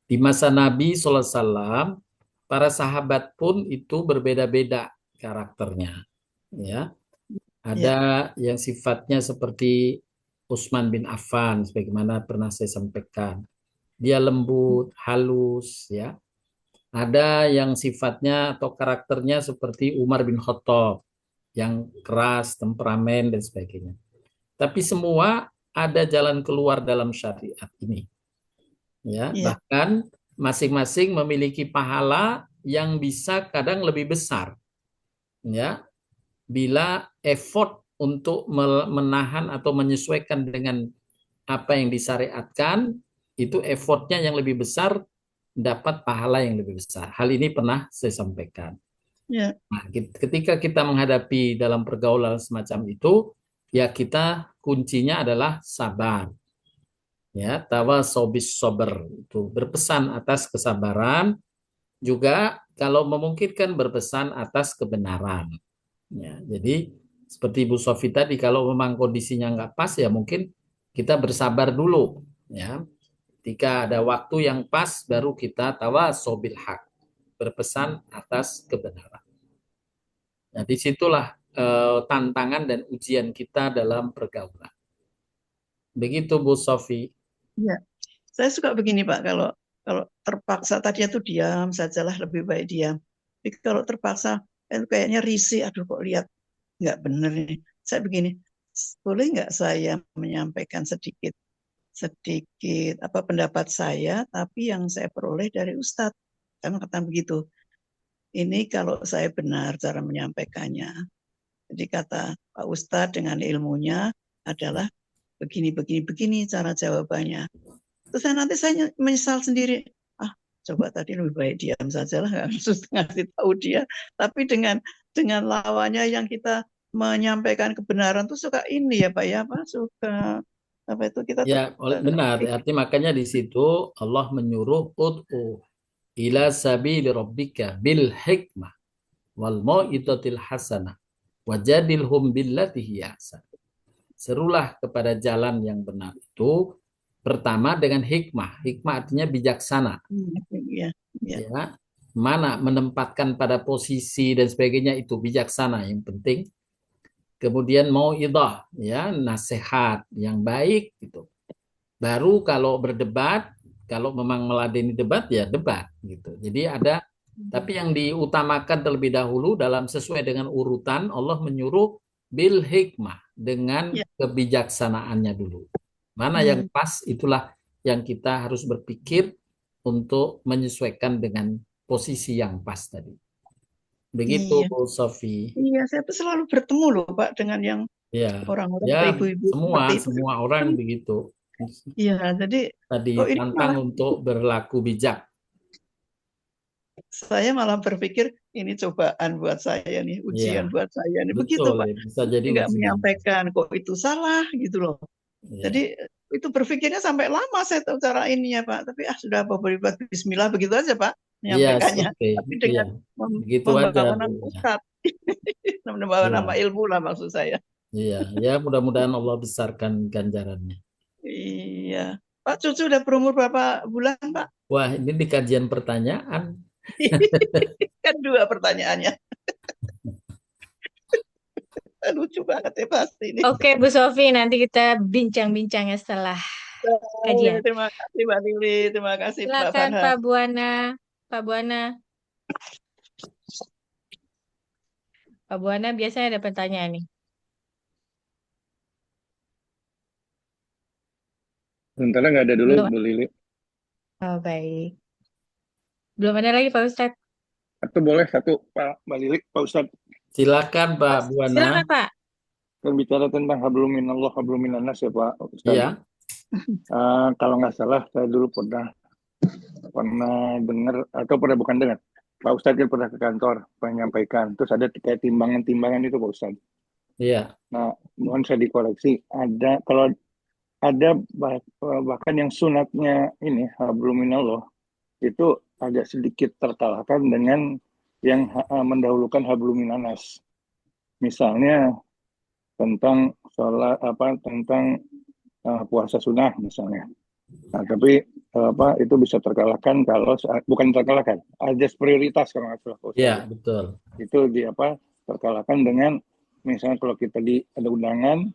[SPEAKER 1] Di masa Nabi SAW, para sahabat pun itu berbeda-beda karakternya. Ya, ada yang sifatnya seperti Utsman bin Affan, sebagaimana pernah saya sampaikan. Dia lembut, halus, ya. Ada yang sifatnya atau karakternya seperti Umar bin Khattab, yang keras, temperamen, dan sebagainya. Tapi semua ada jalan keluar dalam syariat ini. Ya, bahkan masing-masing memiliki pahala yang bisa kadang lebih besar. Ya, bila effort untuk menahan atau menyesuaikan dengan apa yang disyariatkan, itu effortnya yang lebih besar, dapat pahala yang lebih besar. Hal ini pernah saya sampaikan.
[SPEAKER 3] Ya.
[SPEAKER 1] Nah, ketika kita menghadapi dalam pergaulan semacam itu, ya kita kuncinya adalah sabar. Ya, tawasobis sober itu berpesan atas kesabaran, juga kalau memungkinkan berpesan atas kebenaran. Ya, jadi seperti Bu Sofi tadi, kalau memang kondisinya nggak pas, ya mungkin kita bersabar dulu. Ya, ketika ada waktu yang pas, baru kita tawasobil hak, berpesan atas kebenaran. Nah, disitulah tantangan dan ujian kita dalam pergaulan. Begitu Bu Sofi.
[SPEAKER 3] Ya, saya suka begini Pak, kalau terpaksa tadi itu diam sajalah, lebih baik diam. Tapi kalau terpaksa kayaknya risih, aduh kok lihat nggak bener nih. Saya begini, boleh nggak saya menyampaikan sedikit apa pendapat saya, tapi yang saya peroleh dari Ustadz. Saya mengatakan begitu. Ini kalau saya benar cara menyampaikannya. Jadi kata Pak Ustadz dengan ilmunya adalah begini cara jawabannya. Terus nanti saya menyesal sendiri. Ah, coba tadi lebih baik diam saja lah, nggak harus ngasih tahu dia. Tapi dengan lawannya yang kita menyampaikan kebenaran tuh suka ini ya Pak ya, Pak suka apa itu kita tuh
[SPEAKER 1] Ya, benar. Artinya makanya di situ Allah menyuruh ud'u ila sabili rabbika bil hikmah wal mau'izatil hasanah wajadilhum billati hiya ahsan. Serulah kepada jalan yang benar itu pertama dengan hikmah. Hikmah artinya bijaksana.
[SPEAKER 3] ya, ya.
[SPEAKER 1] Ya, mana menempatkan pada posisi dan sebagainya itu bijaksana yang penting. Kemudian mau'izah, ya, nasihat yang baik gitu. Baru kalau berdebat, kalau memang meladeni debat ya debat gitu. Jadi ada, tapi yang diutamakan terlebih dahulu dalam sesuai dengan urutan Allah menyuruh bil hikmah dengan
[SPEAKER 3] Ya.
[SPEAKER 1] kebijaksanaannya dulu. Mana yang pas itulah yang kita harus berpikir untuk menyesuaikan dengan posisi yang pas tadi. Begitu
[SPEAKER 3] Iya.
[SPEAKER 1] Bu Sofi.
[SPEAKER 3] Iya, saya tuh selalu bertemu loh Pak dengan yang
[SPEAKER 1] Ya,
[SPEAKER 3] orang-orang
[SPEAKER 1] ya
[SPEAKER 3] ibu-ibu
[SPEAKER 1] semua
[SPEAKER 3] seperti itu.
[SPEAKER 1] orang begitu.
[SPEAKER 3] Iya, jadi
[SPEAKER 1] Tadi
[SPEAKER 3] kok ini
[SPEAKER 1] tantang
[SPEAKER 3] malah
[SPEAKER 1] untuk berlaku bijak.
[SPEAKER 3] saya malah berpikir ini cobaan buat saya nih, ujian
[SPEAKER 1] Iya,
[SPEAKER 3] buat saya nih. Begitu
[SPEAKER 1] betul
[SPEAKER 3] Pak.
[SPEAKER 1] ya. Bisa jadi
[SPEAKER 3] Nggak
[SPEAKER 1] ujian.
[SPEAKER 3] menyampaikan kok itu salah gitu loh.
[SPEAKER 1] Iya.
[SPEAKER 3] Jadi itu berpikirnya sampai lama saya tahu cara ininya Pak. Tapi sudah apa boleh buat Bismillah begitu aja Pak
[SPEAKER 1] Yes,
[SPEAKER 3] menyampaikannya.
[SPEAKER 1] oke.
[SPEAKER 3] Tapi
[SPEAKER 1] Iya,
[SPEAKER 3] dengan
[SPEAKER 1] begitu aja
[SPEAKER 3] membawa
[SPEAKER 1] Bu.
[SPEAKER 3] nama
[SPEAKER 1] Ya.
[SPEAKER 3] Ustadz, membawa nama
[SPEAKER 1] Iya,
[SPEAKER 3] ilmu lah maksud saya.
[SPEAKER 1] iya. Ya, mudah-mudahan Allah besarkan ganjarannya.
[SPEAKER 3] Iya. Pak Cucu udah berumur berapa bulan Pak?
[SPEAKER 1] Wah, ini di kajian pertanyaan.
[SPEAKER 3] Kan dua pertanyaannya. Lucu banget ya pasti ini.
[SPEAKER 2] Oke, Bu Sofi, nanti kita bincang-bincangnya setelah kajian.
[SPEAKER 3] Terima kasih Mbak Lili, terima kasih Mbak
[SPEAKER 2] Silakan
[SPEAKER 3] Farhan.
[SPEAKER 2] Pak Buana. Pak Buana. Pak Buana biasanya ada pertanyaan nih.
[SPEAKER 4] Sementara nggak ada dulu,
[SPEAKER 2] Belum.
[SPEAKER 4] Bu Lili.
[SPEAKER 2] Oh, baik. Belum ada lagi Pak Ustadz.
[SPEAKER 4] Atau boleh satu, Pak Mbak Lili, Pak Ustadz,
[SPEAKER 1] Silakan Pak Buana.
[SPEAKER 2] Silakan Pak.
[SPEAKER 4] kan bicara tentang hablum minallah, hablum minannas ya Pak Ustadz.
[SPEAKER 1] Iya.
[SPEAKER 4] Kalau nggak salah, saya dulu pernah dengar, atau bukan dengar, Pak Ustadz kan pernah ke kantor menyampaikan, terus ada kayak timbangan-timbangan itu Pak Ustadz.
[SPEAKER 1] Iya.
[SPEAKER 4] Nah, mohon saya dikoreksi, kalau ada bahkan yang sunatnya ini hablum minallah itu agak sedikit terkalahkan dengan yang mendahulukan hablum minannas. Misalnya tentang tentang puasa sunnah misalnya. Nah, tapi itu bisa terkalahkan kalau bukan terkalahkan, ada prioritas kalau nggak salah.
[SPEAKER 1] Iya, betul.
[SPEAKER 4] Itu terkalahkan dengan misalnya kalau kita ada undangan,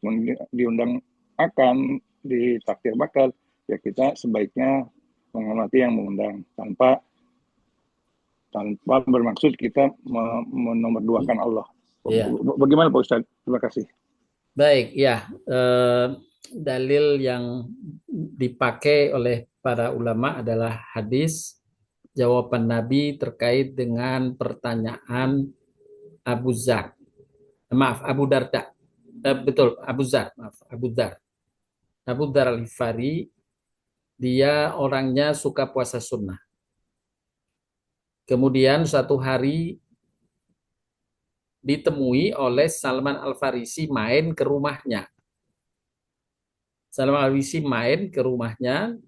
[SPEAKER 4] diundang makan, ditraktir makan, ya kita sebaiknya menghormati yang mengundang tanpa bermaksud kita menomorduakan Allah.
[SPEAKER 1] Iya.
[SPEAKER 4] Bagaimana Pak Ustadz? Terima kasih.
[SPEAKER 1] Baik, ya. Dalil yang dipakai oleh para ulama adalah hadis jawaban Nabi terkait dengan pertanyaan Abu Zar. Maaf, Abu Darda. Betul, Abu Zar. Maaf, Abu Dar. Abu Dar Al-Ghifari, dia orangnya suka puasa sunnah. Kemudian suatu hari ditemui oleh Salman Al-Farisi main ke rumahnya. Salman Al-Farisi main ke rumahnya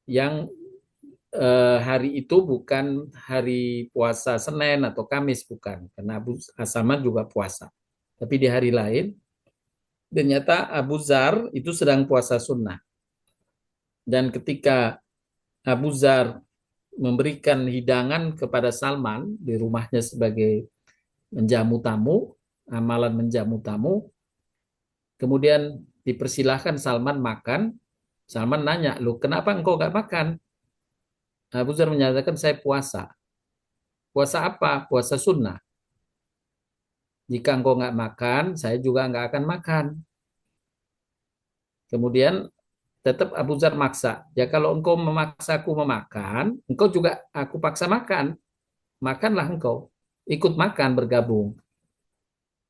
[SPEAKER 1] yang hari itu bukan hari puasa Senin atau Kamis, bukan. Karena Abu Salman juga puasa. Tapi di hari lain, ternyata Abu Zar itu sedang puasa sunnah. Dan ketika Abu Zar memberikan hidangan kepada Salman di rumahnya sebagai menjamu tamu, amalan menjamu tamu, kemudian dipersilahkan Salman makan. Salman nanya, "Loh, kenapa engkau nggak makan?" Abu Zar menyatakan, "Saya puasa." "Puasa apa?" "Puasa sunnah." "Jika engkau nggak makan, saya juga nggak akan makan." Kemudian tetap Abu Zar maksa. "Ya kalau engkau memaksaku memakan, engkau juga aku paksa makan. Makanlah engkau. Ikut makan, bergabung."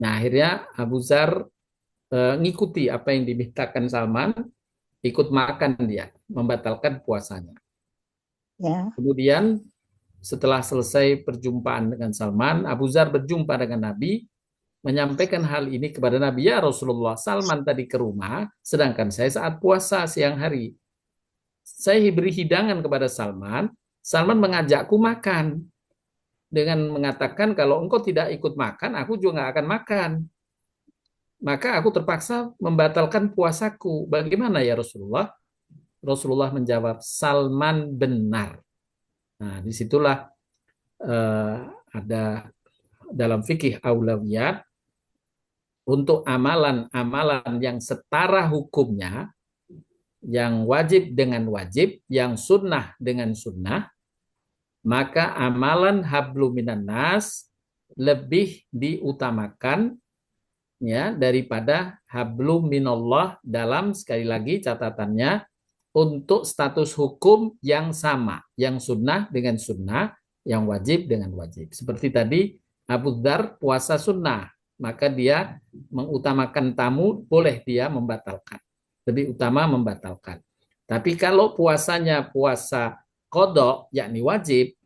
[SPEAKER 1] Nah, akhirnya Abu Dzar ngikuti apa yang dimintakan Salman, ikut makan dia, membatalkan puasanya.
[SPEAKER 3] Ya.
[SPEAKER 1] Kemudian setelah selesai perjumpaan dengan Salman, Abu Dzar berjumpa dengan Nabi, menyampaikan hal ini kepada Nabi, ya Rasulullah, Salman tadi ke rumah, sedangkan saya saat puasa siang hari. Saya beri hidangan kepada Salman, Salman mengajakku makan, dengan mengatakan kalau engkau tidak ikut makan, aku juga nggak akan makan. Maka aku terpaksa membatalkan puasaku. Bagaimana ya Rasulullah? Rasulullah menjawab, Salman benar. Nah, disitulah ada dalam fikih aulawiyat untuk amalan-amalan yang setara hukumnya, yang wajib dengan wajib, yang sunnah dengan sunnah, maka amalan hablu minan nas lebih diutamakan ya daripada hablum minallah dalam, sekali lagi catatannya, untuk status hukum yang sama, yang sunnah dengan sunnah, yang wajib dengan wajib. Seperti tadi Abu Dzar puasa sunnah, maka dia mengutamakan tamu, boleh dia membatalkan. Lebih utama membatalkan. Tapi kalau puasanya puasa qadha, yakni wajib,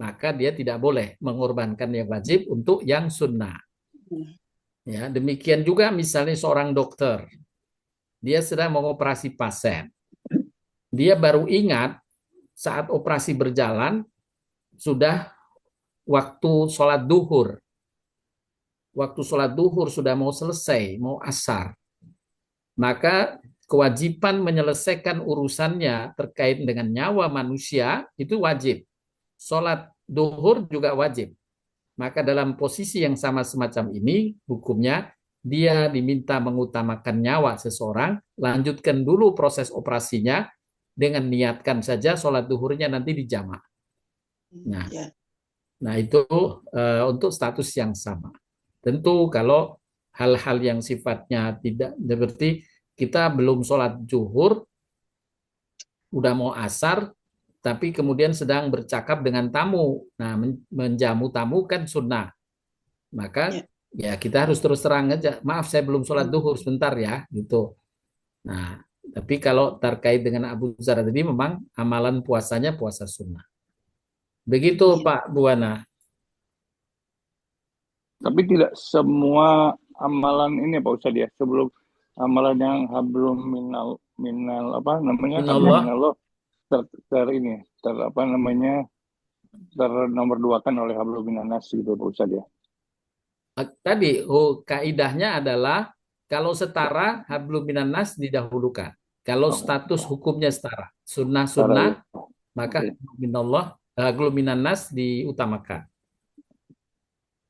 [SPEAKER 1] maka dia tidak boleh mengorbankan yang wajib untuk yang sunnah. Ya, demikian juga misalnya seorang dokter, dia sedang mengoperasi pasien. Dia baru ingat saat operasi berjalan sudah waktu sholat duhur. Waktu sholat duhur sudah mau selesai, mau asar. Maka kewajiban menyelesaikan urusannya terkait dengan nyawa manusia itu wajib. Sholat duhur juga wajib. Maka dalam posisi yang sama semacam ini, hukumnya dia diminta mengutamakan nyawa seseorang, lanjutkan dulu proses operasinya, dengan niatkan saja sholat duhurnya nanti dijamak. Nah itu untuk status yang sama. Tentu kalau hal-hal yang sifatnya tidak seperti kita belum sholat zuhur, udah mau asar, tapi kemudian sedang bercakap dengan tamu. Nah, menjamu tamu kan sunnah. Maka ya kita harus terus terang aja, maaf saya belum sholat duhur sebentar ya, gitu. Nah, tapi kalau terkait dengan Abu Dzar tadi memang amalan puasanya puasa sunnah. Begitu Pak Buana.
[SPEAKER 4] Tapi tidak semua amalan ini Pak Ustadz ya, sebelum amalan yang hablum minal apa namanya hablum minallah ternomor duakan oleh hablum minanas gitu Pak Ustadz ya.
[SPEAKER 1] Tadi kaidahnya adalah kalau setara hablum minanas didahulukan. Kalau status hukumnya setara, sunnah-sunnah, maka hablum minanas diutamakan.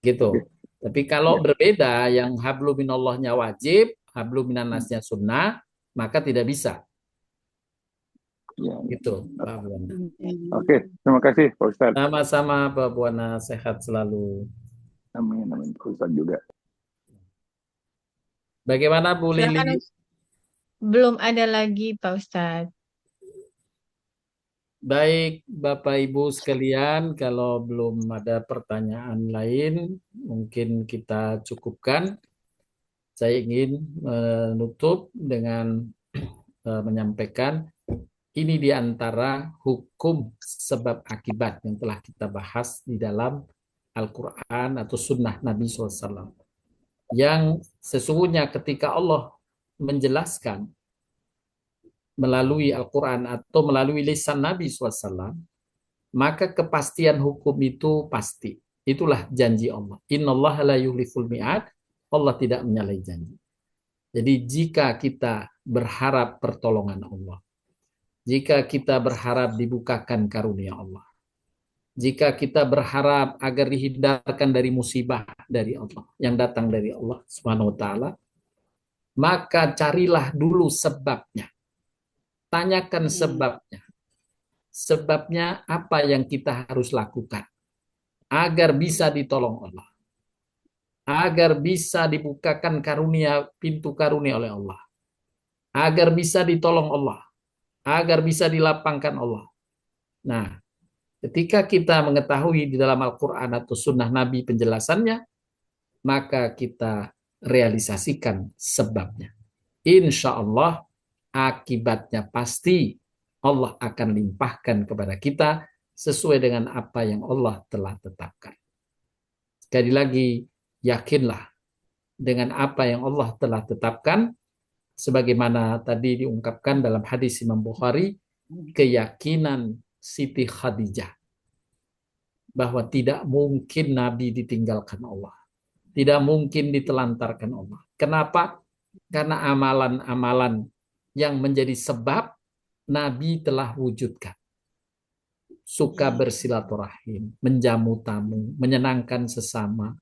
[SPEAKER 1] Gitu. Tapi kalau berbeda, yang hablum minallahnya wajib, hablum minannasnya sunnah, maka tidak bisa. Gitu, Pak Buana.
[SPEAKER 4] Oke, terima kasih Pak Ustadz.
[SPEAKER 1] Sama-sama Pak Buana, sehat selalu.
[SPEAKER 4] Amin, amin. Pak Ustadz juga.
[SPEAKER 1] Bagaimana Bu Lili?
[SPEAKER 2] Belum ada lagi Pak Ustadz.
[SPEAKER 1] Baik, Bapak Ibu sekalian, kalau belum ada pertanyaan lain, mungkin kita cukupkan. Saya ingin menutup dengan menyampaikan ini di antara hukum sebab akibat yang telah kita bahas di dalam Al-Quran atau Sunnah Nabi SAW. Yang sesungguhnya ketika Allah menjelaskan melalui Al-Quran atau melalui lisan Nabi SAW, maka kepastian hukum itu pasti. Itulah janji Allah. Innallaha la yukhliful mi'ad. Allah tidak menyalahi janji. Jadi jika kita berharap pertolongan Allah, jika kita berharap dibukakan karunia Allah, jika kita berharap agar dihindarkan dari musibah dari Allah yang datang dari Allah Subhanahu wa taala, maka carilah dulu sebabnya. Tanyakan sebabnya. Sebabnya apa yang kita harus lakukan agar bisa ditolong Allah, agar bisa dibukakan karunia, pintu karunia oleh Allah, agar bisa ditolong Allah, agar bisa dilapangkan Allah. Nah, ketika kita mengetahui di dalam Al-Quran atau Sunnah Nabi penjelasannya, maka kita realisasikan sebabnya. Insya Allah akibatnya pasti Allah akan limpahkan kepada kita sesuai dengan apa yang Allah telah tetapkan. Sekali lagi, yakinlah dengan apa yang Allah telah tetapkan, sebagaimana tadi diungkapkan dalam hadis Imam Bukhari, keyakinan Siti Khadijah bahwa tidak mungkin Nabi ditinggalkan Allah, tidak mungkin ditelantarkan Allah. Kenapa? Karena amalan-amalan yang menjadi sebab Nabi telah wujudkan. Suka bersilaturahim, menjamu tamu, menyenangkan sesama.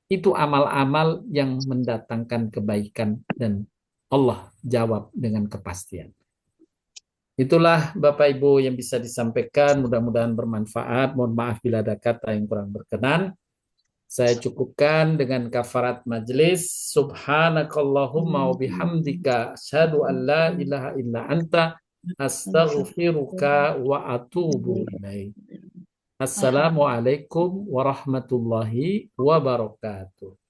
[SPEAKER 1] Itu amal-amal yang mendatangkan kebaikan dan Allah jawab dengan kepastian. Itulah Bapak Ibu yang bisa disampaikan, mudah-mudahan bermanfaat. Mohon maaf bila ada kata yang kurang berkenan. Saya cukupkan dengan kafarat majelis. Subhanakallahumma wa bihamdika asyhadu an la ilaha illa anta astaghfiruka wa atubu ilaik. Assalamualaikum warahmatullahi wabarakatuh.